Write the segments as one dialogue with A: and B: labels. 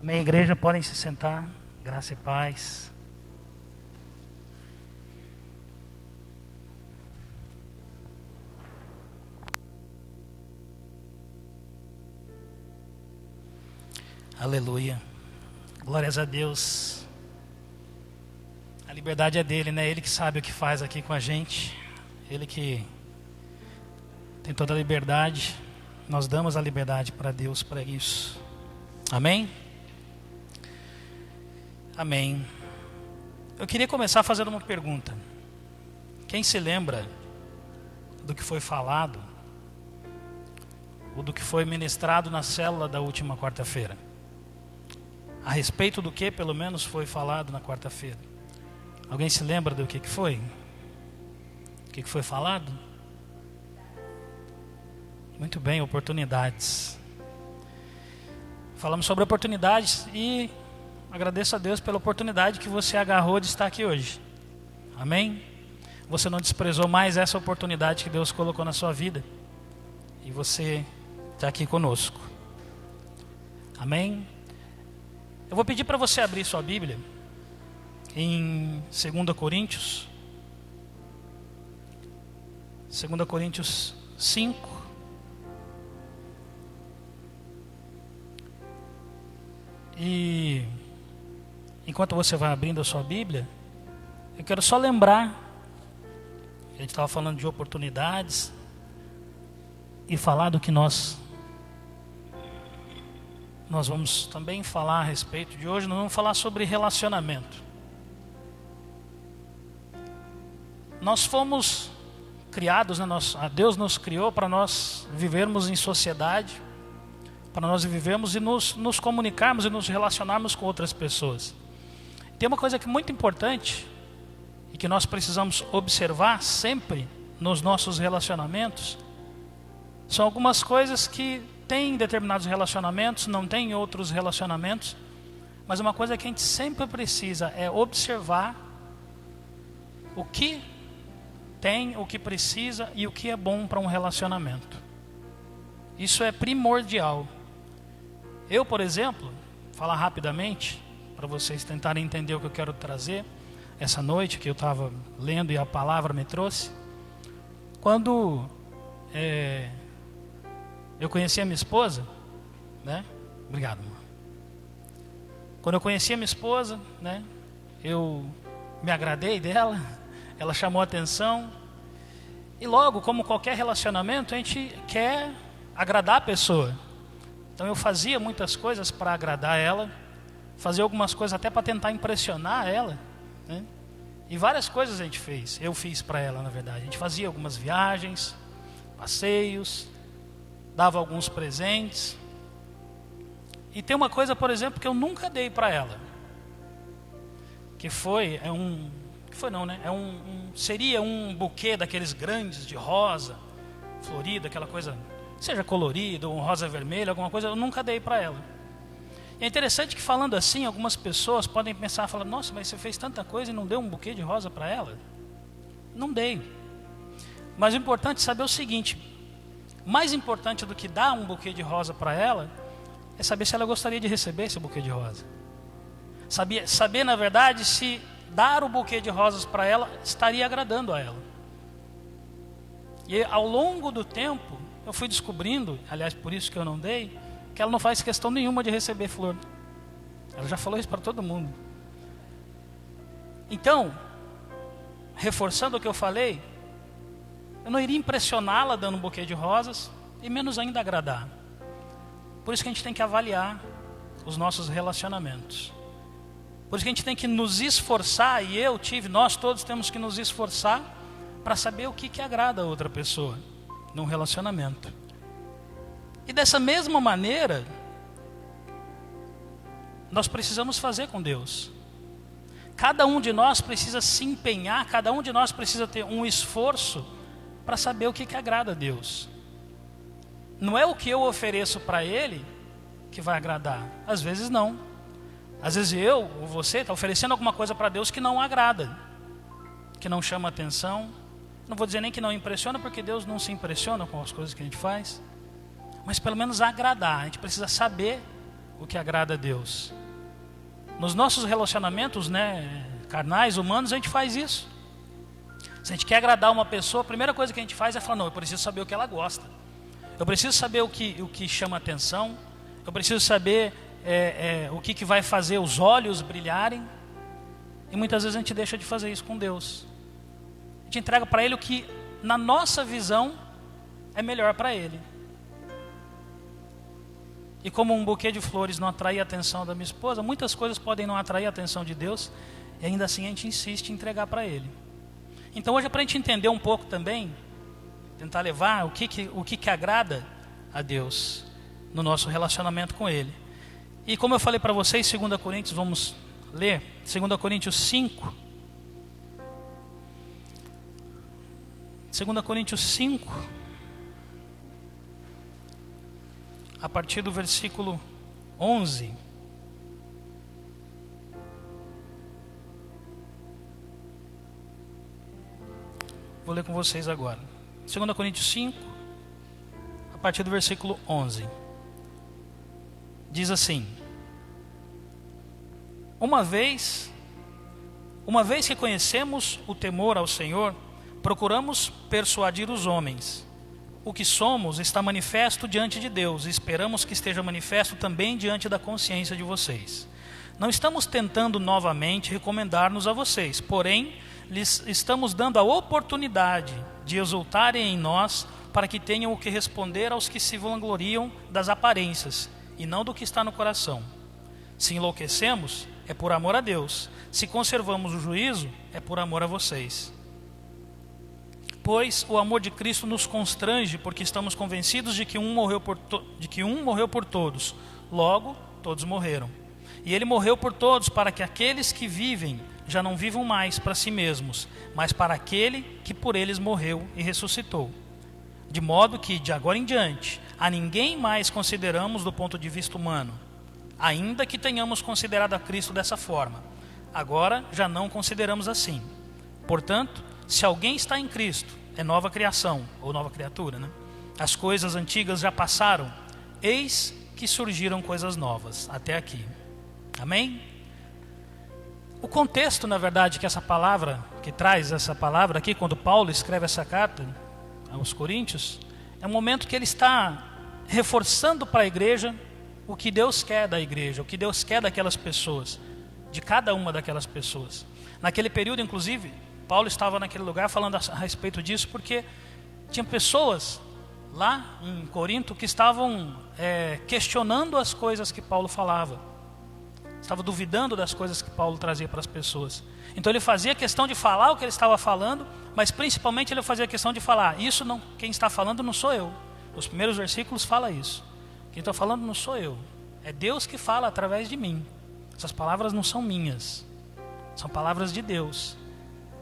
A: Amém, igreja, podem se sentar. Graça e paz. Aleluia. Glórias a Deus. A liberdade é dele, né? Ele que sabe o que faz aqui com a gente. Ele que tem toda a liberdade. Nós damos a liberdade para Deus para isso. Amém? Amém. Eu queria começar fazendo uma pergunta. Quem se lembra do que foi falado ou do que foi ministrado na célula da última quarta-feira? A respeito do que, pelo menos, foi falado na quarta-feira? Alguém se lembra do que foi? O que foi falado? Muito bem, oportunidades. Falamos sobre oportunidades e agradeço a Deus pela oportunidade que você agarrou de estar aqui hoje. Amém? Você não desprezou mais essa oportunidade que Deus colocou na sua vida. E você está aqui conosco. Amém? Eu vou pedir para você abrir sua Bíblia em 2 Coríntios. 2 Coríntios 5. E enquanto você vai abrindo a sua Bíblia, eu quero só lembrar, a gente estava falando de oportunidades e falar do que nós vamos também falar a respeito de hoje. Nós vamos falar sobre relacionamento. Nós fomos criados, né? Deus nos criou para nós vivermos em sociedade, para nós vivermos e nos comunicarmos e nos relacionarmos com outras pessoas. Tem uma coisa que é muito importante e que nós precisamos observar sempre nos nossos relacionamentos. São algumas coisas que tem determinados relacionamentos, não tem em outros relacionamentos, mas uma coisa que a gente sempre precisa é observar o que tem, o que precisa e o que é bom para um relacionamento. Isso é primordial. Eu, por exemplo, falar rapidamente, para vocês tentarem entender o que eu quero trazer, essa noite que eu estava lendo e a palavra me trouxe, quando eu conheci a minha esposa, né? Obrigado, amor. Quando eu conheci a minha esposa, né? Eu me agradei dela, ela chamou a atenção. E logo, como qualquer relacionamento, a gente quer agradar a pessoa. Então eu fazia muitas coisas para agradar ela, fazia algumas coisas até para tentar impressionar ela, né? E várias coisas a gente fez, eu fiz para ela, na verdade. A gente fazia algumas viagens, passeios, dava alguns presentes. E tem uma coisa, por exemplo, que eu nunca dei para ela, que seria um buquê daqueles grandes de rosa florida, aquela coisa, seja colorido ou um rosa vermelho, alguma coisa, eu nunca dei para ela. E é interessante que, falando assim, algumas pessoas podem pensar, falar: nossa, mas você fez tanta coisa e não deu um buquê de rosa para ela? Não dei. Mas o importante é saber o seguinte: mais importante do que dar um buquê de rosa para ela é saber se ela gostaria de receber esse buquê de rosa. Saber, na verdade, se dar o buquê de rosas para ela estaria agradando a ela. E ao longo do tempo eu fui descobrindo, aliás, por isso que eu não dei, que ela não faz questão nenhuma de receber flor. Ela já falou isso para todo mundo. Então, reforçando o que eu falei, eu não iria impressioná-la dando um buquê de rosas, e menos ainda agradar. Por isso que a gente tem que avaliar os nossos relacionamentos. Por isso que a gente tem que nos esforçar, e nós todos temos que nos esforçar para saber o que agrada a outra pessoa num relacionamento. E dessa mesma maneira, nós precisamos fazer com Deus. Cada um de nós precisa se empenhar, cada um de nós precisa ter um esforço para saber o que agrada a Deus. Não é o que eu ofereço para Ele que vai agradar. Às vezes não. Às vezes eu ou você está oferecendo alguma coisa para Deus que não agrada, que não chama atenção. Não vou dizer nem que não impressiona, porque Deus não se impressiona com as coisas que a gente faz. Mas pelo menos agradar. A gente precisa saber o que agrada a Deus. Nos nossos relacionamentos, né, carnais, humanos, a gente faz isso. Se a gente quer agradar uma pessoa, a primeira coisa que a gente faz é falar, não, eu preciso saber o que ela gosta. Eu preciso saber o que chama atenção. Eu preciso saber o que vai fazer os olhos brilharem. E muitas vezes a gente deixa de fazer isso com Deus. A gente entrega para Ele o que, na nossa visão, é melhor para Ele. E como um buquê de flores não atrai a atenção da minha esposa, muitas coisas podem não atrair a atenção de Deus, e ainda assim a gente insiste em entregar para Ele. Então hoje é para a gente entender um pouco também, tentar levar o que agrada a Deus no nosso relacionamento com Ele. E como eu falei para vocês, 2 Coríntios, vamos ler, 2 Coríntios 5. 2 Coríntios 5, a partir do versículo 11. Vou ler com vocês agora. 2 Coríntios 5, a partir do versículo 11. Diz assim: Uma vez que conhecemos o temor ao Senhor, procuramos persuadir os homens. O que somos está manifesto diante de Deus, e esperamos que esteja manifesto também diante da consciência de vocês. Não estamos tentando novamente recomendar-nos a vocês, porém, lhes estamos dando a oportunidade de exultarem em nós, para que tenham o que responder aos que se vangloriam das aparências, e não do que está no coração. Se enlouquecemos, é por amor a Deus. Se conservamos o juízo, é por amor a vocês. Pois o amor de Cristo nos constrange, porque estamos convencidos de que um morreu por todos, logo todos morreram. E Ele morreu por todos, para que aqueles que vivem já não vivam mais para si mesmos, mas para aquele que por eles morreu e ressuscitou. De modo que, de agora em diante, a ninguém mais consideramos do ponto de vista humano, ainda que tenhamos considerado a Cristo dessa forma. Agora já não consideramos assim. Portanto, se alguém está em Cristo, é nova criação, ou nova criatura, né? As coisas antigas já passaram, eis que surgiram coisas novas. Até aqui. Amém? O contexto, na verdade, que essa palavra, que traz essa palavra aqui, quando Paulo escreve essa carta aos Coríntios, é um momento que ele está reforçando para a igreja o que Deus quer da igreja, o que Deus quer daquelas pessoas, de cada uma daquelas pessoas. Naquele período, inclusive, Paulo estava naquele lugar falando a respeito disso, porque tinha pessoas lá em Corinto que estavam questionando as coisas que Paulo falava. Estava duvidando das coisas que Paulo trazia para as pessoas. Então ele fazia questão de falar o que ele estava falando, mas principalmente ele fazia questão de falar, isso não, quem está falando não sou eu. Os primeiros versículos fala isso. Quem está falando não sou eu. É Deus que fala através de mim. Essas palavras não são minhas. São palavras de Deus.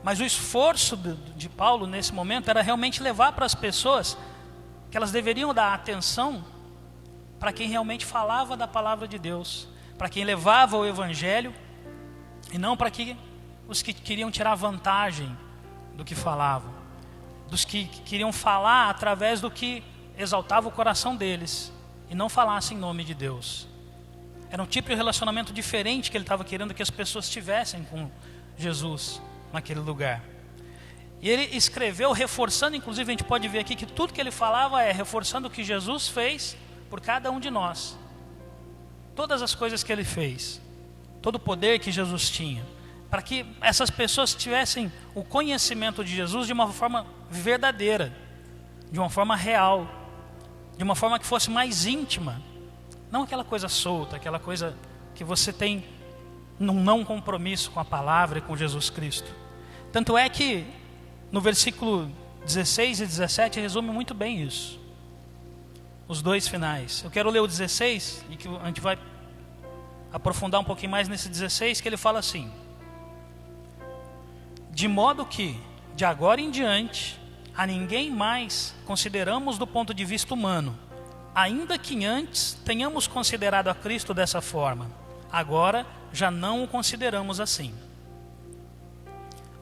A: Mas o esforço de Paulo nesse momento era realmente levar para as pessoas que elas deveriam dar atenção para quem realmente falava da palavra de Deus, para quem levava o evangelho, e não para os que queriam tirar vantagem do que falavam, dos que queriam falar através do que exaltava o coração deles, e não falasse em nome de Deus. Era um tipo de relacionamento diferente que ele estava querendo que as pessoas tivessem com Jesus naquele lugar. E ele escreveu reforçando, inclusive a gente pode ver aqui que tudo que ele falava reforçando o que Jesus fez por cada um de nós. Todas as coisas que ele fez, todo o poder que Jesus tinha, para que essas pessoas tivessem o conhecimento de Jesus de uma forma verdadeira, de uma forma real, de uma forma que fosse mais íntima, não aquela coisa solta, aquela coisa que você tem num não compromisso com a palavra e com Jesus Cristo. Tanto é que no versículo 16 e 17 resume muito bem isso, os dois finais. Eu quero ler o 16 e que a gente vai aprofundar um pouquinho mais nesse 16, que ele fala assim: de modo que de agora em diante a ninguém mais consideramos do ponto de vista humano, ainda que antes tenhamos considerado a Cristo dessa forma, agora já não o consideramos assim.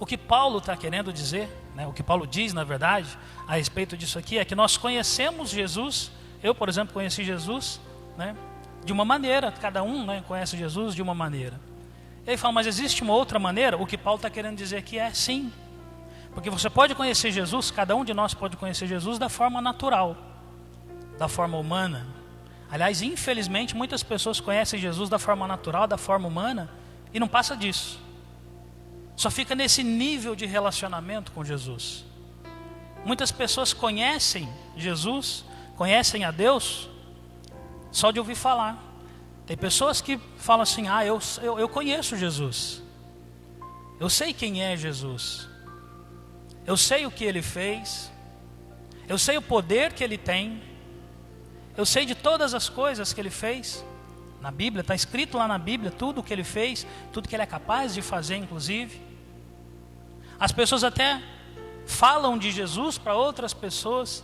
A: O que Paulo está querendo dizer, né, o que Paulo diz na verdade a respeito disso aqui, é que nós conhecemos Jesus. Eu, por exemplo, conheci Jesus, né, de uma maneira, cada um, né, conhece Jesus de uma maneira. Ele fala, mas existe uma outra maneira? O que Paulo está querendo dizer aqui é sim. Porque você pode conhecer Jesus, cada um de nós pode conhecer Jesus da forma natural, da forma humana. Aliás, infelizmente, muitas pessoas conhecem Jesus da forma natural, da forma humana, e não passa disso. Só fica nesse nível de relacionamento com Jesus. Muitas pessoas conhecem Jesus, conhecem a Deus, só de ouvir falar. Tem pessoas que falam assim, eu conheço Jesus. Eu sei quem é Jesus. Eu sei o que Ele fez. Eu sei o poder que Ele tem. Eu sei de todas as coisas que Ele fez. Na Bíblia, está escrito lá na Bíblia tudo o que Ele fez, tudo que Ele é capaz de fazer, inclusive. As pessoas até falam de Jesus para outras pessoas.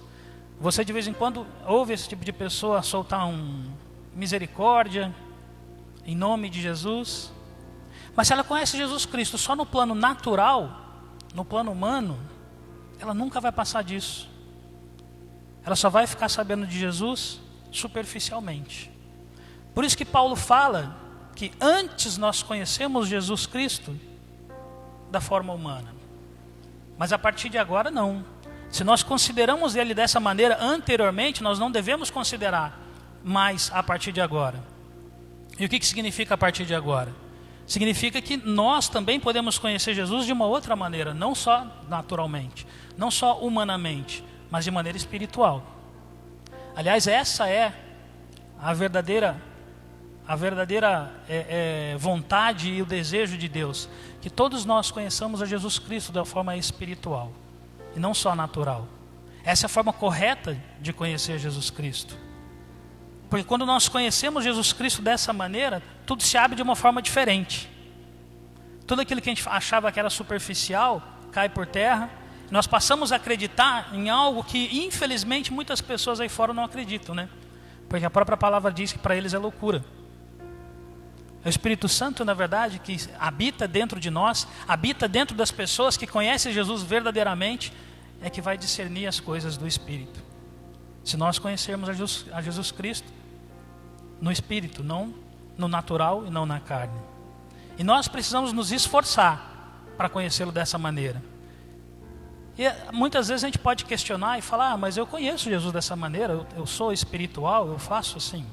A: Você de vez em quando ouve esse tipo de pessoa soltar misericórdia em nome de Jesus. Mas se ela conhece Jesus Cristo só no plano natural, no plano humano, ela nunca vai passar disso. Ela só vai ficar sabendo de Jesus superficialmente. Por isso que Paulo fala que antes nós conhecemos Jesus Cristo da forma humana, mas a partir de agora não. Se nós consideramos Ele dessa maneira anteriormente, nós não devemos considerar mais a partir de agora. E o que significa a partir de agora? Significa que nós também podemos conhecer Jesus de uma outra maneira, não só naturalmente, não só humanamente, mas de maneira espiritual. Aliás, essa é a verdadeira vontade e o desejo de Deus, que todos nós conheçamos a Jesus Cristo da forma espiritual e não só natural. Essa é a forma correta de conhecer Jesus Cristo. Porque quando nós conhecemos Jesus Cristo dessa maneira, tudo se abre de uma forma diferente. Tudo aquilo que a gente achava que era superficial cai por terra. Nós passamos a acreditar em algo que infelizmente muitas pessoas aí fora não acreditam, né? Porque a própria palavra diz que para eles é loucura. É o Espírito Santo, na verdade, que habita dentro de nós, habita dentro das pessoas que conhecem Jesus verdadeiramente, é que vai discernir as coisas do Espírito. Se nós conhecermos a Jesus Cristo no Espírito, não no natural e não na carne. E nós precisamos nos esforçar para conhecê-lo dessa maneira. E muitas vezes a gente pode questionar e falar, mas eu conheço Jesus dessa maneira, eu sou espiritual, eu faço assim.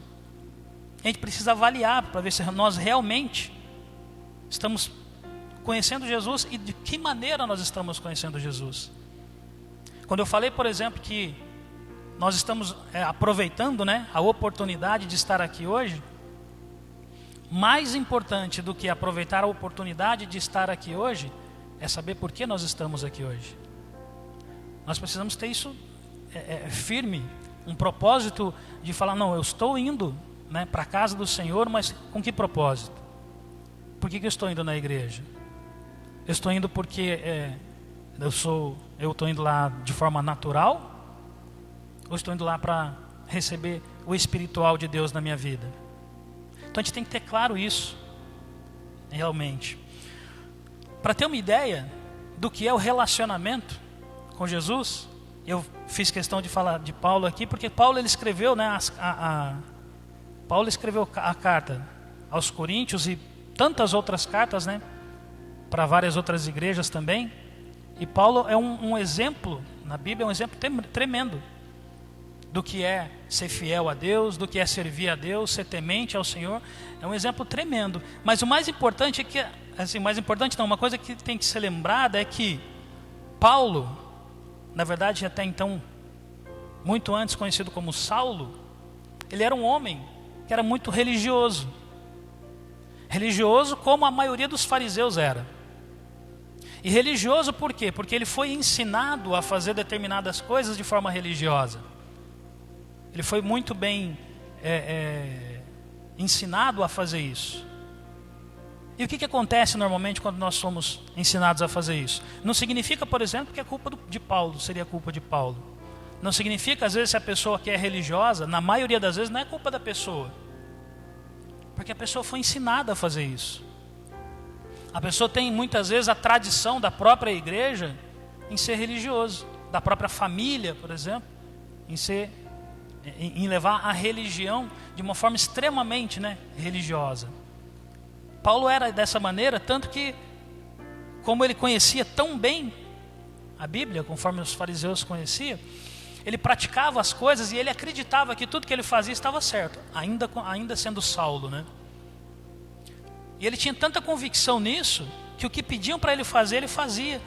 A: A gente precisa avaliar para ver se nós realmente estamos conhecendo Jesus e de que maneira nós estamos conhecendo Jesus. Quando eu falei, por exemplo, que nós estamos aproveitando, né, a oportunidade de estar aqui hoje, mais importante do que aproveitar a oportunidade de estar aqui hoje, é saber por que nós estamos aqui hoje. Nós precisamos ter isso firme, um propósito de falar, não, eu estou indo, né, para a casa do Senhor, mas com que propósito? Por que eu estou indo na igreja? Eu estou indo porque eu estou indo lá de forma natural? Ou estou indo lá para receber o espiritual de Deus na minha vida? Então a gente tem que ter claro isso, realmente. Para ter uma ideia do que é o relacionamento com Jesus, eu fiz questão de falar de Paulo aqui, porque Paulo ele escreveu, né, Paulo escreveu a carta aos Coríntios e tantas outras cartas, né, para várias outras igrejas também. E Paulo é um exemplo, na Bíblia é um exemplo tremendo do que é ser fiel a Deus, do que é servir a Deus, ser temente ao Senhor. É um exemplo tremendo. Mas o mais importante é que, assim, uma coisa que tem que ser lembrada é que Paulo, na verdade até então, muito antes conhecido como Saulo, ele era um homem que era muito religioso. Religioso como a maioria dos fariseus era. E religioso por quê? Porque ele foi ensinado a fazer determinadas coisas de forma religiosa. Ele foi muito bem ensinado a fazer isso. E o que acontece normalmente quando nós somos ensinados a fazer isso? Não significa, por exemplo, que é culpa de Paulo, seria culpa de Paulo. Não significa, às vezes, se a pessoa que é religiosa, na maioria das vezes, não é culpa da pessoa. Porque a pessoa foi ensinada a fazer isso. A pessoa tem, muitas vezes, a tradição da própria igreja em ser religioso. Da própria família, por exemplo, em ser em levar a religião de uma forma extremamente, né, religiosa. Paulo era dessa maneira, tanto que, como ele conhecia tão bem a Bíblia, conforme os fariseus conheciam, ele praticava as coisas e ele acreditava que tudo que ele fazia estava certo, ainda sendo Saulo, né? E ele tinha tanta convicção nisso, que o que pediam para ele fazer, ele fazia.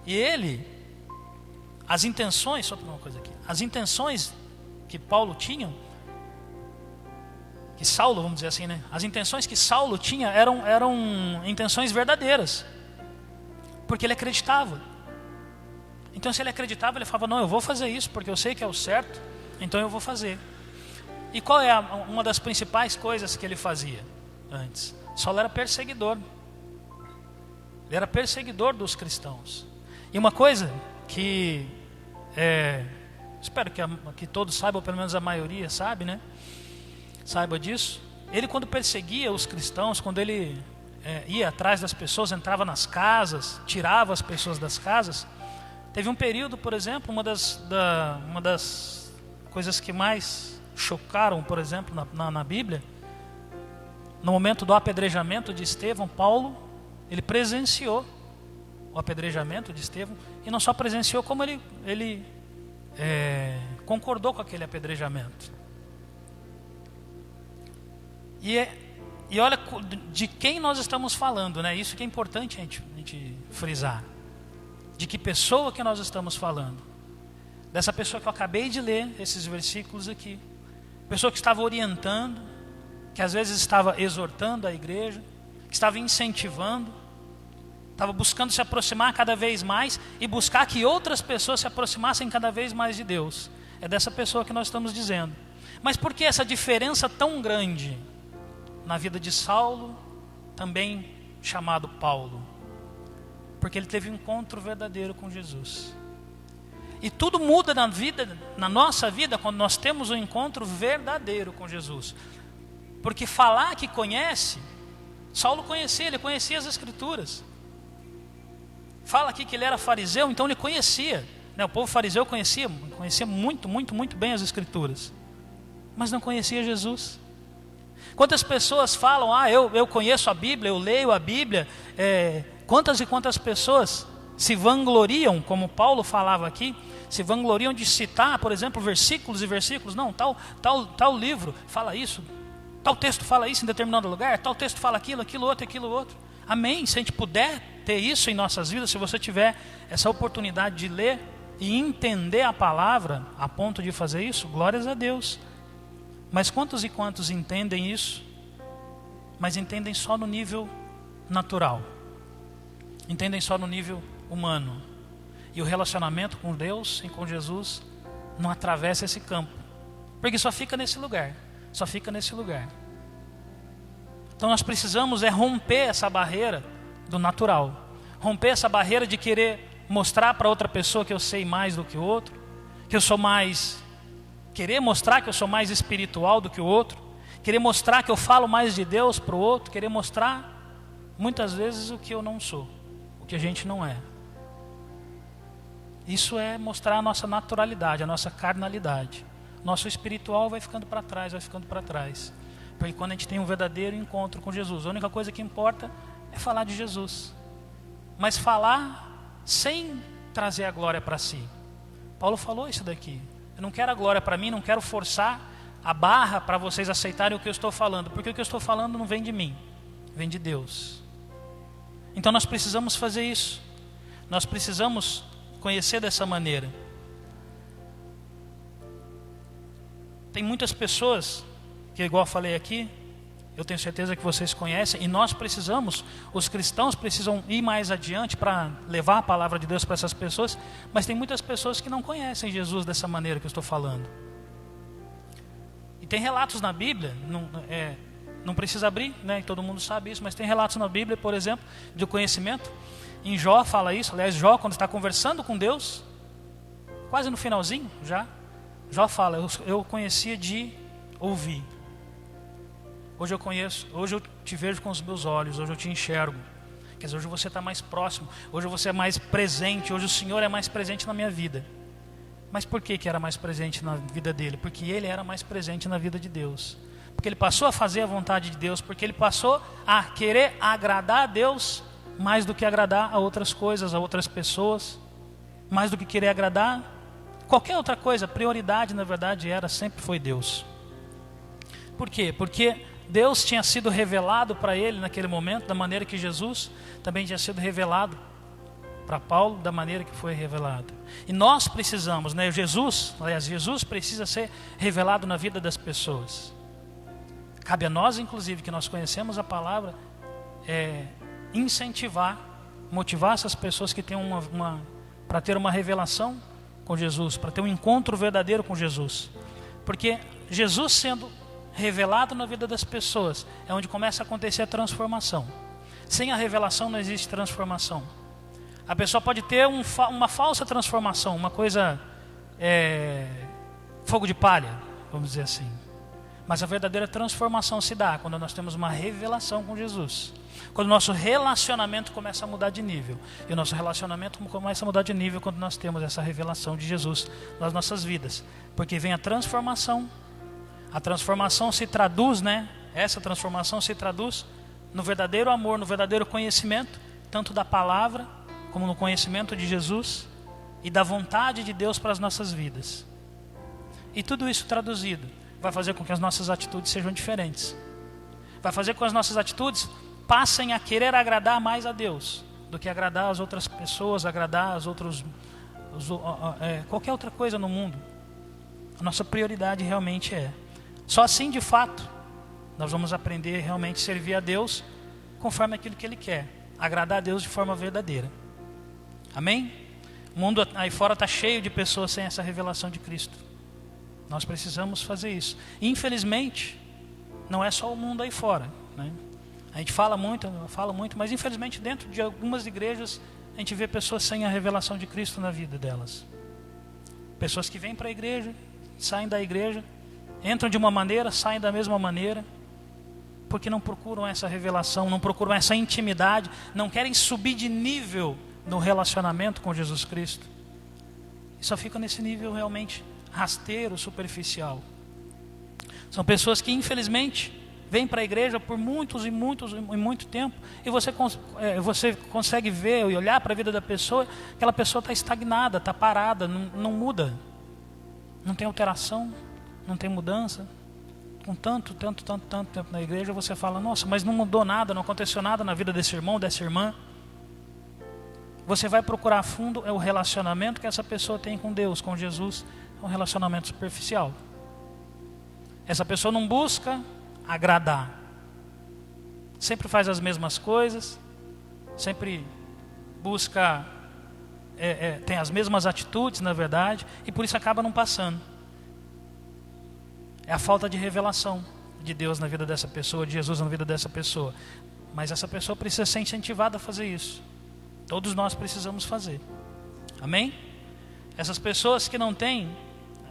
A: E ele, as intenções, só uma coisa aqui, as intenções que Paulo tinha, que Saulo, vamos dizer assim, né? As intenções que Saulo tinha eram intenções verdadeiras, porque ele acreditava. Então, se ele acreditava, ele falava: não, eu vou fazer isso porque eu sei que é o certo, então eu vou fazer. E qual é uma das principais coisas que ele fazia antes? Saulo era perseguidor. Ele era perseguidor dos cristãos. E uma coisa que espero que todos saibam, pelo menos a maioria sabe, né? Saiba disso. Ele, quando perseguia os cristãos, quando ele ia atrás das pessoas, entrava nas casas, tirava as pessoas das casas. Teve um período, por exemplo, uma das coisas que mais chocaram, por exemplo, na Bíblia, no momento do apedrejamento de Estevão, Paulo, ele presenciou o apedrejamento de Estevão, e não só presenciou, como ele concordou com aquele apedrejamento. E olha de quem nós estamos falando, né? Isso que é importante a gente frisar. De que pessoa que nós estamos falando? Dessa pessoa que eu acabei de ler esses versículos aqui. Pessoa que estava orientando, que às vezes estava exortando a igreja, que estava incentivando, estava buscando se aproximar cada vez mais e buscar que outras pessoas se aproximassem cada vez mais de Deus. É dessa pessoa que nós estamos dizendo. Mas por que essa diferença tão grande na vida de Saulo, também chamado Paulo? Porque ele teve um encontro verdadeiro com Jesus. E tudo muda na nossa vida, quando nós temos um encontro verdadeiro com Jesus. Porque falar que conhece, Saulo conhecia, ele conhecia as Escrituras. Fala aqui que ele era fariseu, então ele conhecia, né? O povo fariseu conhecia muito, muito, muito bem as Escrituras, mas não conhecia Jesus. Quantas pessoas falam: eu conheço a Bíblia, eu leio a Bíblia. Quantas e quantas pessoas se vangloriam, como Paulo falava aqui, se vangloriam de citar, por exemplo, versículos e versículos. Não, tal livro fala isso, tal texto fala isso em determinado lugar, tal texto fala aquilo outro. Amém? Se a gente puder ter isso em nossas vidas, se você tiver essa oportunidade de ler e entender a palavra a ponto de fazer isso, glórias a Deus. Mas quantos e quantos entendem isso, mas entendem só no nível natural, entendem só no nível humano, e o relacionamento com Deus e com Jesus não atravessa esse campo, porque só fica nesse lugar. Então nós precisamos romper essa barreira do natural, romper essa barreira de querer mostrar para outra pessoa que eu sei mais do que o outro, que eu sou mais, querer mostrar que eu sou mais espiritual do que o outro, querer mostrar que eu falo mais de Deus para o outro, querer mostrar muitas vezes o que eu não sou, o que a gente não é. Isso é mostrar a nossa naturalidade, a nossa carnalidade. Nosso espiritual vai ficando para trás. Porque quando a gente tem um verdadeiro encontro com Jesus, a única coisa que importa é falar de Jesus. Mas falar sem trazer a glória para si. Paulo falou isso daqui. Eu não quero a glória para mim, não quero forçar a barra para vocês aceitarem o que eu estou falando. Porque o que eu estou falando não vem de mim, vem de Deus. Então nós precisamos fazer isso. Nós precisamos conhecer dessa maneira. Tem muitas pessoas que, igual eu falei aqui, eu tenho certeza que vocês conhecem, e nós precisamos, os cristãos precisam ir mais adiante para levar a palavra de Deus para essas pessoas, mas tem muitas pessoas que não conhecem Jesus dessa maneira que eu estou falando. E tem relatos na Bíblia, não precisa abrir, né? Todo mundo sabe isso, mas tem relatos na Bíblia, por exemplo, de conhecimento. Em Jó fala isso, aliás, Jó, quando está conversando com Deus, quase no finalzinho já, Jó fala: eu conhecia de ouvir. Hoje eu te vejo com os meus olhos, hoje eu te enxergo. Quer dizer, hoje você está mais próximo, hoje você é mais presente, hoje o Senhor é mais presente na minha vida. Mas por que era mais presente na vida dele? Porque ele era mais presente na vida de Deus. Porque ele passou a fazer a vontade de Deus, porque ele passou a querer agradar a Deus mais do que agradar a outras coisas, a outras pessoas, mais do que querer agradar qualquer outra coisa. A prioridade, na verdade, sempre foi Deus. Por quê? Porque Deus tinha sido revelado para ele naquele momento, da maneira que Jesus também tinha sido revelado para Paulo, da maneira que foi revelado. E nós precisamos, Jesus precisa ser revelado na vida das pessoas. Cabe a nós, inclusive, que nós conhecemos a palavra, incentivar, motivar essas pessoas que têm para ter uma revelação com Jesus, para ter um encontro verdadeiro com Jesus. Porque Jesus sendo revelado na vida das pessoas é onde começa a acontecer a transformação. Sem a revelação não existe transformação. A pessoa pode ter uma falsa transformação, uma coisa fogo de palha, vamos dizer assim. Mas a verdadeira transformação se dá quando nós temos uma revelação com Jesus. Quando o nosso relacionamento começa a mudar de nível. E o nosso relacionamento começa a mudar de nível quando nós temos essa revelação de Jesus nas nossas vidas. Porque vem a transformação. A transformação se traduz, essa transformação se traduz no verdadeiro amor, no verdadeiro conhecimento, tanto da palavra, como no conhecimento de Jesus e da vontade de Deus para as nossas vidas. E tudo isso traduzido vai fazer com que as nossas atitudes sejam diferentes. Vai fazer com que as nossas atitudes passem a querer agradar mais a Deus do que agradar as outras pessoas, agradar as outras, qualquer outra coisa no mundo. A nossa prioridade realmente só assim, de fato, nós vamos aprender realmente a servir a Deus conforme aquilo que Ele quer. Agradar a Deus de forma verdadeira. Amém? O mundo aí fora está cheio de pessoas sem essa revelação de Cristo. Nós precisamos fazer isso. Infelizmente, não é só o mundo aí fora. A gente fala muito, mas infelizmente dentro de algumas igrejas a gente vê pessoas sem a revelação de Cristo na vida delas. Pessoas que vêm para a igreja, saem da igreja, entram de uma maneira, saem da mesma maneira, porque não procuram essa revelação, não procuram essa intimidade, não querem subir de nível no relacionamento com Jesus Cristo. E só ficam nesse nível realmente rasteiro, superficial. São pessoas que infelizmente vêm para a igreja por muito tempo, e você consegue ver e olhar para a vida da pessoa, aquela pessoa está estagnada, está parada, não muda, não tem alteração, não tem mudança. Com tanto tempo na igreja, você fala, nossa, mas não mudou nada, não aconteceu nada na vida desse irmão, dessa irmã. Você vai procurar a fundo o relacionamento que essa pessoa tem com Deus, com Jesus. É um relacionamento superficial. Essa pessoa não busca agradar. Sempre faz as mesmas coisas. Sempre busca, tem as mesmas atitudes, na verdade. E por isso acaba não passando. É a falta de revelação de Deus na vida dessa pessoa, de Jesus na vida dessa pessoa. Mas essa pessoa precisa ser incentivada a fazer isso. Todos nós precisamos fazer. Amém? Essas pessoas que não têm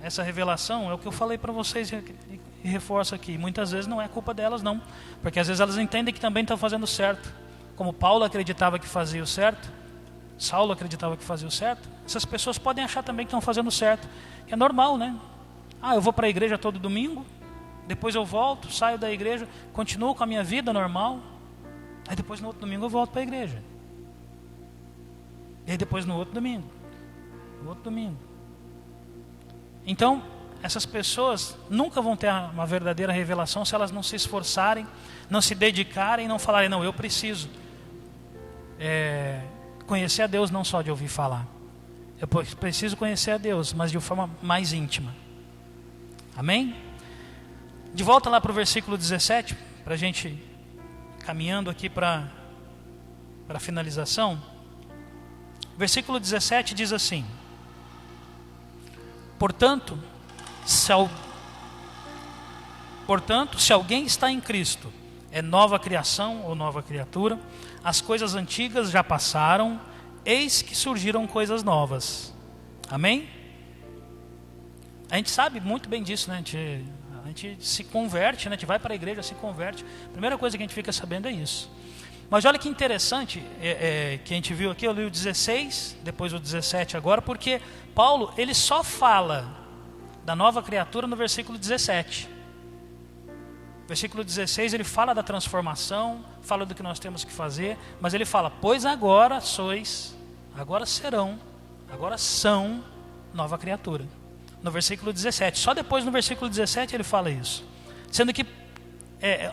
A: essa revelação, é o que eu falei para vocês e reforço aqui. Muitas vezes não é culpa delas, não. Porque às vezes elas entendem que também estão fazendo certo. Como Paulo acreditava que fazia o certo, Saulo acreditava que fazia o certo. Essas pessoas podem achar também que estão fazendo certo. Que é normal, eu vou para a igreja todo domingo, depois eu volto, saio da igreja, continuo com a minha vida normal. Aí depois no outro domingo eu volto para a igreja. E aí depois no outro domingo. Então, essas pessoas nunca vão ter uma verdadeira revelação se elas não se esforçarem, não se dedicarem, não falarem, não, eu preciso conhecer a Deus não só de ouvir falar. Eu preciso conhecer a Deus, mas de forma mais íntima. Amém? De volta lá para o versículo 17, para a gente caminhando aqui para a finalização. Versículo 17 diz assim: Portanto, se alguém está em Cristo, é nova criação ou nova criatura, as coisas antigas já passaram, eis que surgiram coisas novas. Amém? A gente sabe muito bem disso, A gente se converte, A gente vai para a igreja, se converte. A primeira coisa que a gente fica sabendo é isso. Mas olha que interessante, que a gente viu aqui, eu li o 16, depois o 17 agora, porque Paulo, ele só fala da nova criatura no versículo 17. Versículo 16, ele fala da transformação, fala do que nós temos que fazer, mas ele fala, pois agora sois, agora serão, agora são nova criatura. No versículo 17, só depois no versículo 17 ele fala isso. Sendo que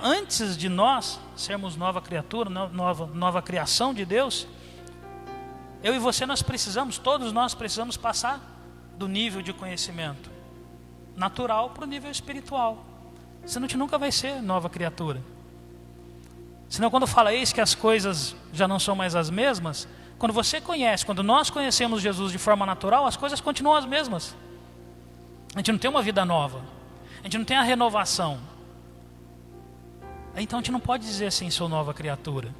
A: antes de nós sermos nova criatura, nova criação de Deus, eu e você todos nós precisamos passar do nível de conhecimento natural para o nível espiritual. Senão a gente nunca vai ser nova criatura. Senão quando fala isso que as coisas já não são mais as mesmas, quando você conhece, quando nós conhecemos Jesus de forma natural, as coisas continuam as mesmas. A gente não tem uma vida nova, a gente não tem a renovação. Então a gente não pode dizer assim, sou nova criatura.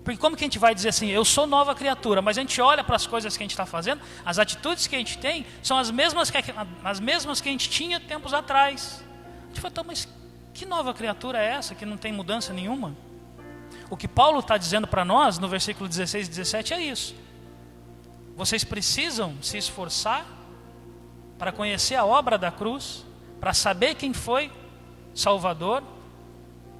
A: Porque como que a gente vai dizer assim, eu sou nova criatura, mas a gente olha para as coisas que a gente está fazendo, as atitudes que a gente tem, são as mesmas que a gente tinha tempos atrás. A gente fala, então, mas que nova criatura é essa, que não tem mudança nenhuma? O que Paulo está dizendo para nós, no versículo 16 e 17, é isso. Vocês precisam se esforçar para conhecer a obra da cruz, para saber quem foi Salvador,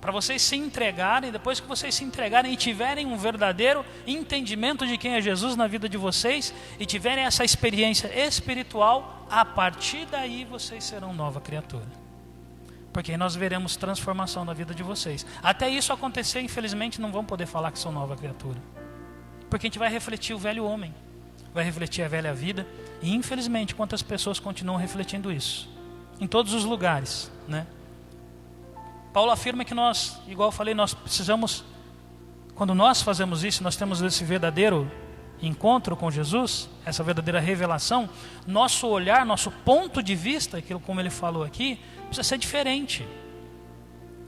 A: para vocês se entregarem, depois que vocês se entregarem e tiverem um verdadeiro entendimento de quem é Jesus na vida de vocês, e tiverem essa experiência espiritual, a partir daí vocês serão nova criatura. Porque aí nós veremos transformação na vida de vocês. Até isso acontecer, infelizmente, não vão poder falar que são nova criatura. Porque a gente vai refletir o velho homem, vai refletir a velha vida, e infelizmente quantas pessoas continuam refletindo isso? Em todos os lugares, né? Paulo afirma que nós, igual eu falei, nós precisamos, quando nós fazemos isso, nós temos esse verdadeiro encontro com Jesus, essa verdadeira revelação, nosso olhar, nosso ponto de vista, aquilo como ele falou aqui, precisa ser diferente.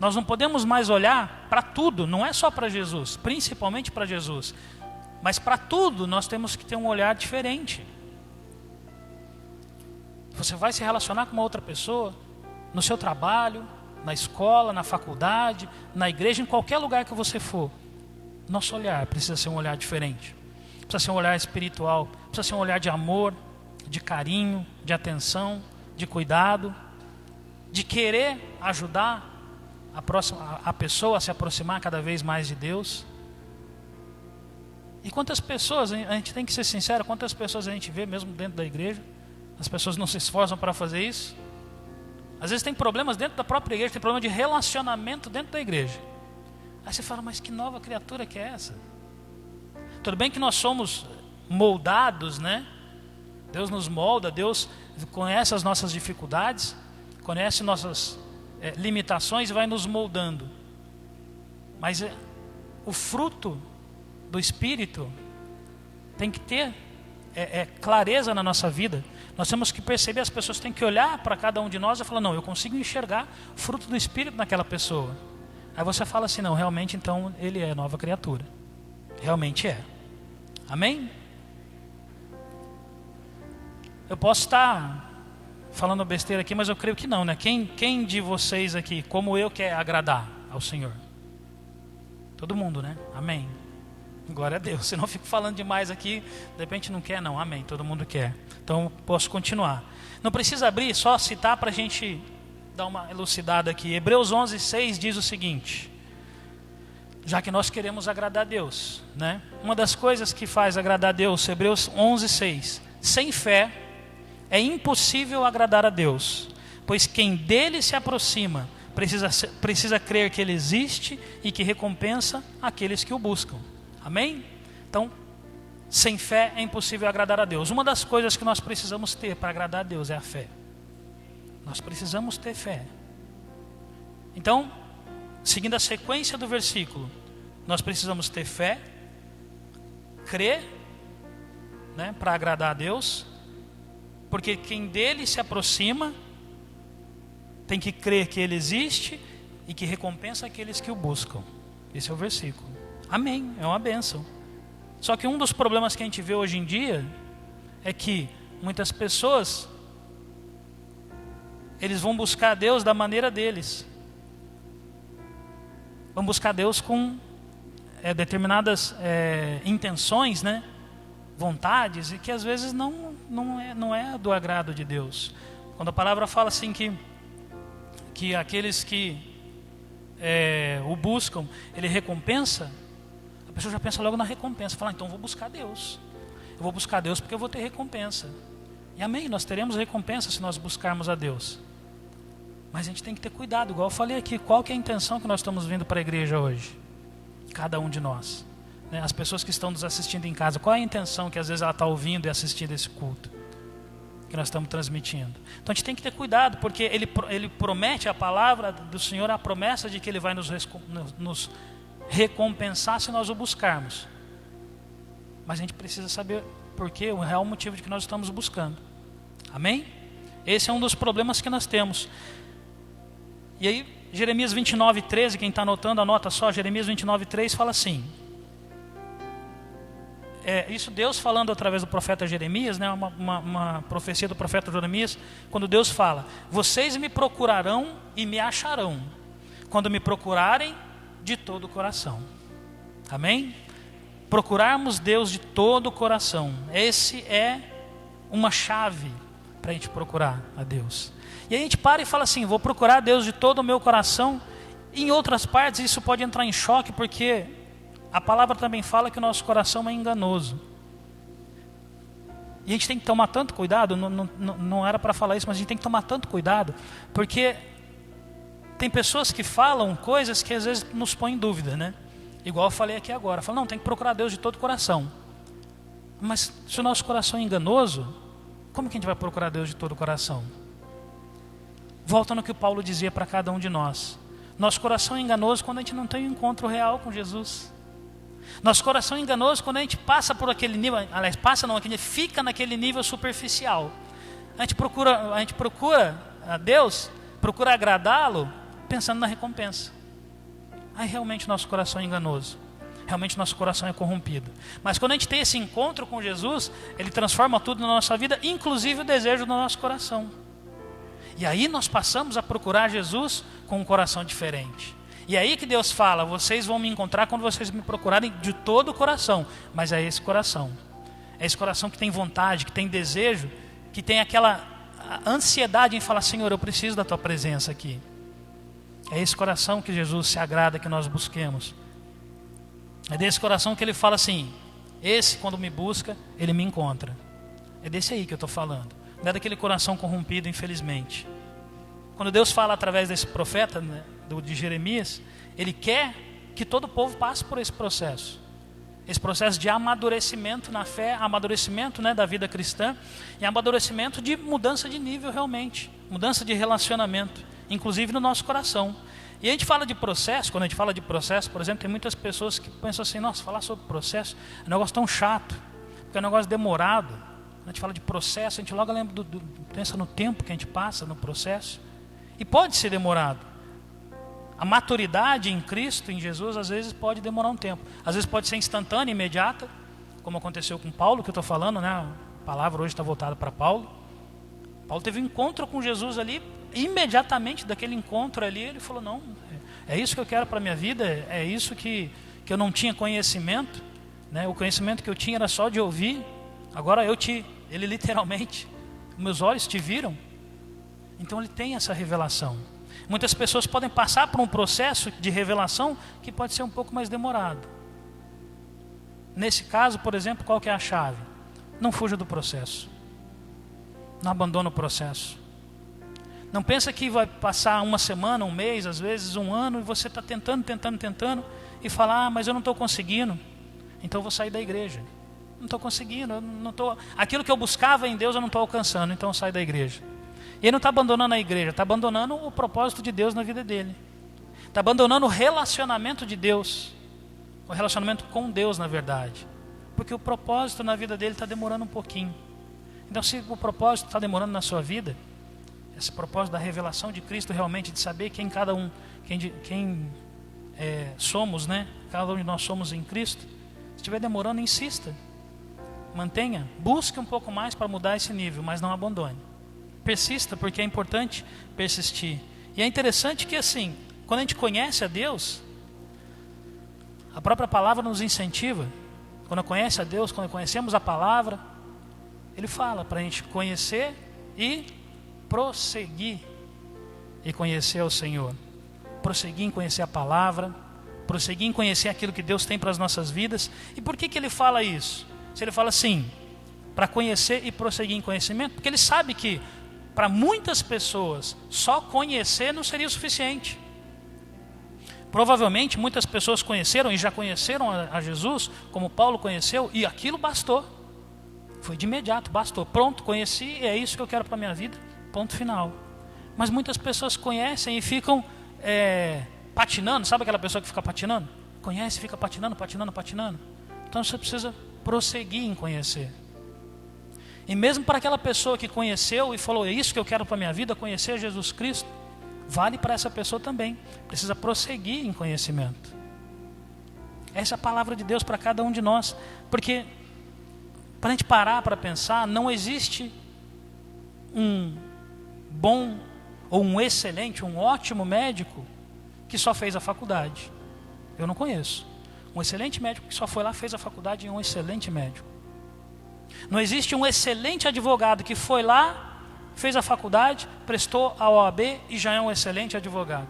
A: Nós não podemos mais olhar para tudo, não é só para Jesus, principalmente para Jesus, mas para tudo nós temos que ter um olhar diferente. Você vai se relacionar com uma outra pessoa, no seu trabalho, na escola, na faculdade, na igreja, em qualquer lugar que você for, nosso olhar precisa ser um olhar diferente. Precisa ser um olhar espiritual, precisa ser um olhar de amor, de carinho, de atenção, de cuidado, de querer ajudar a pessoa a se aproximar cada vez mais de Deus. E quantas pessoas, a gente tem que ser sincero, quantas pessoas a gente vê mesmo dentro da igreja, as pessoas não se esforçam para fazer isso. Às vezes tem problemas dentro da própria igreja, tem problema de relacionamento dentro da igreja. Aí você fala, mas que nova criatura que é essa? Tudo bem que nós somos moldados, né? Deus nos molda, Deus conhece as nossas dificuldades, conhece nossas limitações e vai nos moldando. Mas o fruto do Espírito tem que ter clareza na nossa vida. Nós temos que perceber, as pessoas têm que olhar para cada um de nós e falar, não, eu consigo enxergar o fruto do Espírito naquela pessoa. Aí você fala assim, não, realmente então ele é nova criatura. Realmente é. Amém? Eu posso estar falando besteira aqui, mas eu creio que não, né? Quem de vocês aqui, como eu, quer agradar ao Senhor? Todo mundo, né? Amém. Glória a Deus. Se não fico falando demais aqui, de repente não quer, não. Amém. Todo mundo quer. Então posso continuar. Não precisa abrir, só citar para a gente dar uma elucidada aqui. Hebreus 11:6 diz o seguinte: já que nós queremos agradar a Deus, né? Uma das coisas que faz agradar a Deus, Hebreus 11:6, sem fé é impossível agradar a Deus, pois quem dele se aproxima precisa crer que ele existe e que recompensa aqueles que o buscam. Amém? Então, sem fé é impossível agradar a Deus. Uma das coisas que nós precisamos ter para agradar a Deus é a fé. Nós precisamos ter fé. Então, seguindo a sequência do versículo, nós precisamos ter fé, crer, né, para agradar a Deus, porque quem dele se aproxima tem que crer que ele existe e que recompensa aqueles que o buscam. Esse é o versículo. Amém, é uma bênção. Só que um dos problemas que a gente vê hoje em dia é que muitas pessoas, eles vão buscar Deus da maneira deles. Vão buscar Deus com determinadas intenções, né? Vontades, e que às vezes não é do agrado de Deus. Quando a palavra fala assim que aqueles que o buscam, Ele recompensa, a pessoa já pensa logo na recompensa, fala, então eu vou buscar Deus. Eu vou buscar Deus porque eu vou ter recompensa. E amém, nós teremos recompensa se nós buscarmos a Deus. Mas a gente tem que ter cuidado, igual eu falei aqui, qual que é a intenção que nós estamos vindo para a igreja hoje? Cada um de nós. Né? As pessoas que estão nos assistindo em casa, qual é a intenção que às vezes ela está ouvindo e assistindo esse culto que nós estamos transmitindo? Então a gente tem que ter cuidado, porque ele promete, a palavra do Senhor, a promessa de que Ele vai nos recompensar se nós o buscarmos. Mas a gente precisa saber por quê, o real motivo de que nós estamos buscando. Amém? Esse é um dos problemas que nós temos. E aí, Jeremias 29:13, quem está anotando, anota só, Jeremias 29:3 fala assim. Isso Deus falando através do profeta Jeremias, né, uma profecia do profeta Jeremias, quando Deus fala, vocês me procurarão e me acharão, quando me procurarem de todo o coração. Amém? Procurarmos Deus de todo o coração, esse é uma chave para a gente procurar a Deus. E aí a gente para e fala assim, vou procurar Deus de todo o meu coração. Em outras partes isso pode entrar em choque, porque a palavra também fala que o nosso coração é enganoso. E a gente tem que tomar tanto cuidado, não era para falar isso, mas a gente tem que tomar tanto cuidado, porque tem pessoas que falam coisas que às vezes nos põem em dúvida, né? Igual eu falei aqui agora, falo, não, tem que procurar Deus de todo o coração. Mas se o nosso coração é enganoso, como que a gente vai procurar Deus de todo o coração? Volta no que o Paulo dizia para cada um de nós. Nosso coração é enganoso quando a gente não tem um encontro real com Jesus. Nosso coração é enganoso quando a gente passa por aquele nível, aliás, fica naquele nível superficial. A gente procura a Deus, procura agradá-lo, pensando na recompensa. Aí realmente nosso coração é enganoso. Realmente nosso coração é corrompido. Mas quando a gente tem esse encontro com Jesus, Ele transforma tudo na nossa vida, inclusive o desejo do nosso coração. E aí nós passamos a procurar Jesus com um coração diferente. E aí que Deus fala, vocês vão me encontrar quando vocês me procurarem de todo o coração. Mas é esse coração. É esse coração que tem vontade, que tem desejo, que tem aquela ansiedade em falar, Senhor, eu preciso da Tua presença aqui. É esse coração que Jesus se agrada que nós busquemos. É desse coração que Ele fala assim, esse quando me busca, Ele me encontra. É desse aí que eu estou falando. Não é daquele coração corrompido, infelizmente. Quando Deus fala através desse profeta, né, de Jeremias, Ele quer que todo o povo passe por esse processo. Esse processo de amadurecimento na fé, amadurecimento, né, da vida cristã, e amadurecimento de mudança de nível realmente, mudança de relacionamento, inclusive no nosso coração. E a gente fala de processo, quando a gente fala de processo, por exemplo, tem muitas pessoas que pensam assim, nossa, falar sobre processo é um negócio tão chato, porque é um negócio demorado. Quando a gente fala de processo, a gente logo lembra pensa no tempo que a gente passa no processo. E pode ser demorado. A maturidade em Cristo, em Jesus, às vezes pode demorar um tempo. Às vezes pode ser instantânea, imediata, como aconteceu com Paulo, que eu estou falando, né? A palavra hoje está voltada para Paulo. Paulo teve um encontro com Jesus ali, imediatamente daquele encontro ali, ele falou, não, é isso que eu quero para a minha vida, é isso que eu não tinha conhecimento, né? O conhecimento que eu tinha era só de ouvir, agora ele literalmente, meus olhos te viram. Então ele tem essa revelação. Muitas pessoas podem passar por um processo de revelação que pode ser um pouco mais demorado. Nesse caso, por exemplo, qual que é a chave? Não fuja do processo. Não abandone o processo. Não pensa que vai passar uma semana, um mês, às vezes um ano, e você está tentando, e falar, mas eu não estou conseguindo, então eu vou sair da igreja. Não estou conseguindo, aquilo que eu buscava em Deus eu não estou alcançando, então eu saio da igreja. E ele não está abandonando a igreja, está abandonando o propósito de Deus na vida dele. Está abandonando o relacionamento de Deus, o relacionamento com Deus, na verdade. Porque o propósito na vida dele está demorando um pouquinho. Então, se o propósito está demorando na sua vida, esse propósito da revelação de Cristo realmente, de saber quem cada um, somos, né? Cada um de nós somos em Cristo. Se estiver demorando, insista. Mantenha, busque um pouco mais para mudar esse nível, mas não abandone. Persista, porque é importante persistir. E é interessante que assim, quando a gente conhece a Deus, A própria palavra nos incentiva. Quando conhece a Deus, quando conhecemos a palavra, Ele fala para a gente conhecer e prosseguir e conhecer o Senhor. Prosseguir em conhecer a palavra, prosseguir em conhecer aquilo que Deus tem para as nossas vidas. E por que Ele fala isso? Se Ele fala assim, para conhecer e prosseguir em conhecimento, porque Ele sabe que para muitas pessoas só conhecer não seria o suficiente. Provavelmente muitas pessoas conheceram e já conheceram a Jesus, como Paulo conheceu, e aquilo bastou. Foi de imediato, bastou. Pronto, conheci e é isso que eu quero para a minha vida. Ponto final. Mas muitas pessoas conhecem e ficam patinando. Sabe aquela pessoa que fica patinando? Conhece e fica patinando. Então você precisa prosseguir em conhecer. E mesmo para aquela pessoa que conheceu e falou, é isso que eu quero para a minha vida, conhecer Jesus Cristo, vale para essa pessoa também. Precisa prosseguir em conhecimento. Essa é a palavra de Deus para cada um de nós. Porque, para a gente parar para pensar, não existe um bom ou um excelente, um ótimo médico que só fez a faculdade. Eu não conheço. Um excelente médico que só foi lá, fez a faculdade e é um excelente médico. Não existe um excelente advogado que foi lá, fez a faculdade, prestou a OAB e já é um excelente advogado.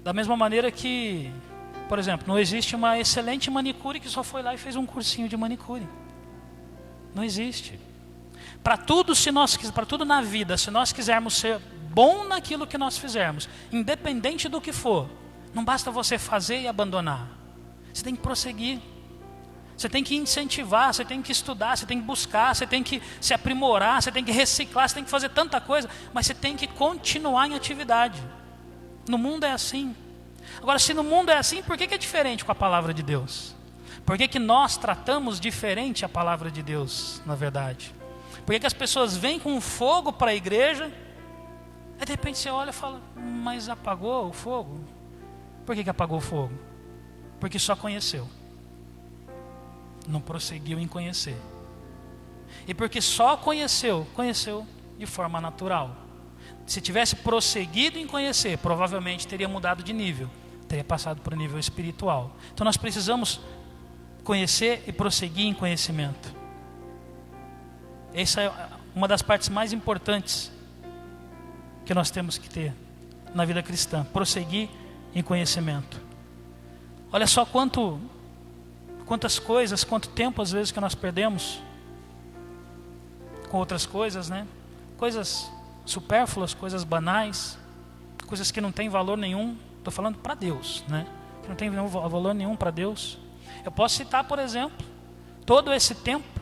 A: Da mesma maneira que, por exemplo, não existe uma excelente manicure que só foi lá e fez um cursinho de manicure. Não existe. Para tudo na vida, se nós quisermos ser bom naquilo que nós fizermos, independente do que for, não basta você fazer e abandonar. Você tem que prosseguir. Você tem que incentivar, você tem que estudar, você tem que buscar, você tem que se aprimorar, você tem que reciclar, você tem que fazer tanta coisa, mas você tem que continuar em atividade. No mundo é assim. Agora, se no mundo é assim, por que é diferente com a palavra de Deus? Por que nós tratamos diferente a palavra de Deus, na verdade? Por que as pessoas vêm com fogo para a igreja, e de repente você olha e fala, mas apagou o fogo? Por que apagou o fogo? Porque só conheceu. Não prosseguiu em conhecer. E porque só conheceu de forma natural. Se tivesse prosseguido em conhecer, provavelmente teria mudado de nível, teria passado para o nível espiritual. Então nós precisamos conhecer e prosseguir em conhecimento. Essa é uma das partes mais importantes que nós temos que ter na vida cristã, prosseguir em conhecimento. Olha só quantas coisas, quanto tempo às vezes que nós perdemos com outras coisas, né? Coisas supérfluas, coisas banais, coisas que não têm valor nenhum. Estou falando para Deus, né? Que não tem valor nenhum para Deus. Eu posso citar, por exemplo, todo esse tempo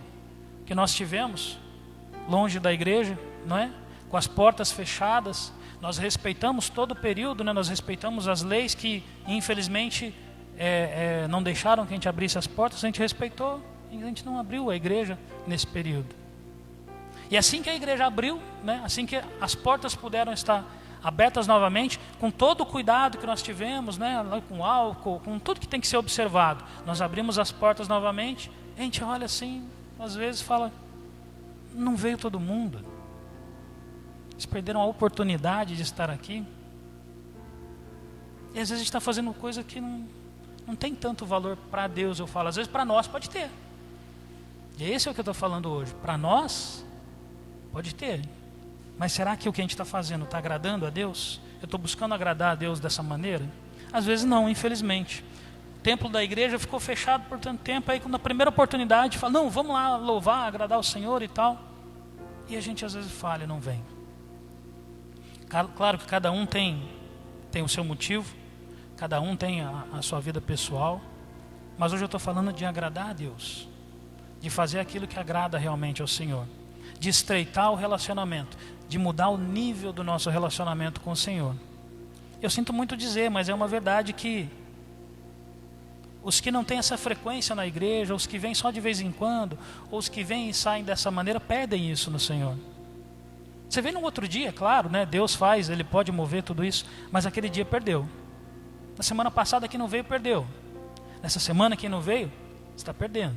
A: que nós tivemos longe da igreja, não é? Com as portas fechadas, nós respeitamos todo o período, né? Nós respeitamos as leis que, infelizmente, não deixaram que a gente abrisse as portas. A gente respeitou e a gente não abriu a igreja nesse período. E assim que a igreja abriu, né? Assim que as portas puderam estar abertas novamente, com todo o cuidado que nós tivemos, né? Com álcool, com tudo que tem que ser observado, nós abrimos as portas novamente. A gente olha assim, às vezes fala, não veio todo mundo. Eles perderam a oportunidade de estar aqui. E às vezes a gente está fazendo coisa que não tem tanto valor para Deus, eu falo. Às vezes para nós pode ter. E esse é o que eu estou falando hoje. Para nós, pode ter. Mas será que o que a gente está fazendo está agradando a Deus? Eu estou buscando agradar a Deus dessa maneira? Às vezes não, infelizmente. O templo da igreja ficou fechado por tanto tempo. Aí na primeira oportunidade fala, não, vamos lá louvar, agradar o Senhor e tal. E a gente às vezes falha, não vem. Claro que cada um tem o seu motivo. Cada um tem a sua vida pessoal. Mas hoje eu estou falando de agradar a Deus. De fazer aquilo que agrada realmente ao Senhor. De estreitar o relacionamento. De mudar o nível do nosso relacionamento com o Senhor. Eu sinto muito dizer, mas é uma verdade que os que não têm essa frequência na igreja, os que vêm só de vez em quando, ou os que vêm e saem dessa maneira, perdem isso no Senhor. Você vê no outro dia, claro, né? Deus faz, Ele pode mover tudo isso, mas aquele dia perdeu. Na semana passada quem não veio, perdeu. Nessa semana quem não veio, está perdendo.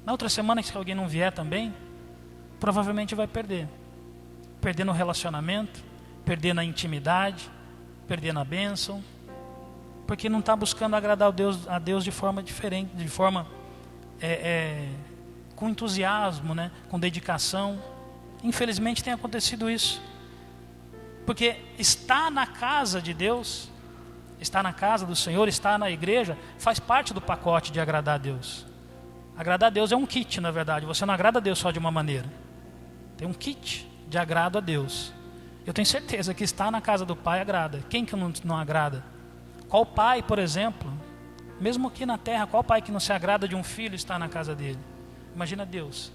A: Na outra semana se alguém não vier também, provavelmente vai perder. Perder no relacionamento, perder na intimidade, perder na bênção, porque não está buscando agradar a Deus de forma diferente, de forma com entusiasmo, né? Com dedicação. Infelizmente tem acontecido isso, porque estar na casa de Deus, estar na casa do Senhor, estar na igreja, faz parte do pacote de agradar a Deus. Agradar a Deus é um kit, na verdade. Você não agrada a Deus só de uma maneira. Tem um kit de agrado a Deus. Eu tenho certeza que estar na casa do Pai agrada. Quem que não agrada? Qual pai, por exemplo, mesmo aqui na terra, qual pai que não se agrada de um filho estar na casa dele? Imagina Deus,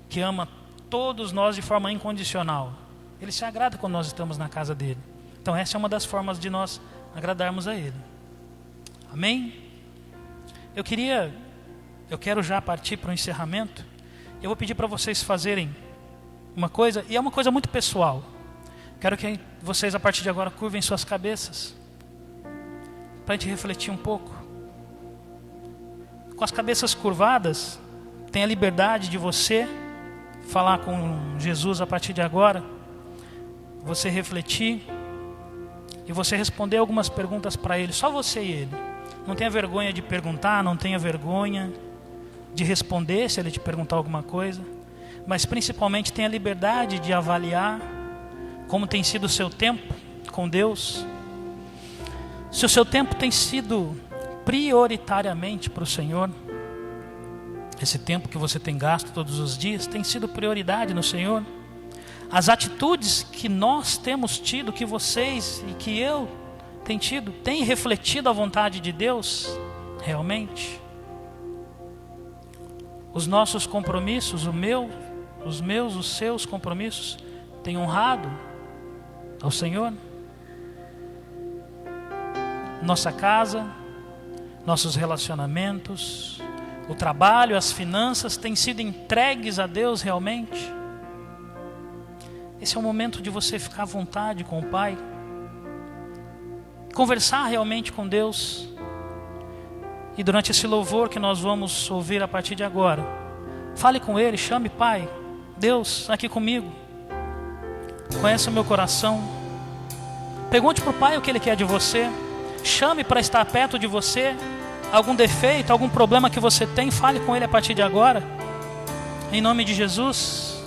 A: que ama todos nós de forma incondicional. Ele se agrada quando nós estamos na casa dele. Então essa é uma das formas de nós agradarmos a Ele. Amém? Eu quero já partir para o encerramento. Eu vou pedir para vocês fazerem uma coisa, e é uma coisa muito pessoal. Quero que vocês a partir de agora curvem suas cabeças, para a gente refletir um pouco. Com as cabeças curvadas, tenha a liberdade de você falar com Jesus a partir de agora, você refletir e você responder algumas perguntas para Ele, só você e Ele. Não tenha vergonha de perguntar, não tenha vergonha de responder se Ele te perguntar alguma coisa, mas principalmente tenha a liberdade de avaliar como tem sido o seu tempo com Deus. Se o seu tempo tem sido prioritariamente para o Senhor, esse tempo que você tem gasto todos os dias tem sido prioridade no Senhor. As atitudes que nós temos tido, que vocês e que eu tem tido, tem refletido a vontade de Deus realmente? Os nossos compromissos, os seus compromissos, têm honrado ao Senhor? Nossa casa, nossos relacionamentos, o trabalho, as finanças têm sido entregues a Deus realmente? Esse é o momento de você ficar à vontade com o Pai, conversar realmente com Deus. E durante esse louvor que nós vamos ouvir a partir de agora, fale com Ele, chame: Pai, Deus, aqui comigo, conheça o meu coração. Pergunte para o Pai o que Ele quer de você. Chame para estar perto de você. Algum defeito, algum problema que você tem, fale com Ele a partir de agora, em nome de Jesus.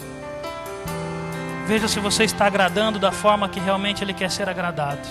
A: Veja se você está agradando da forma que realmente Ele quer ser agradado.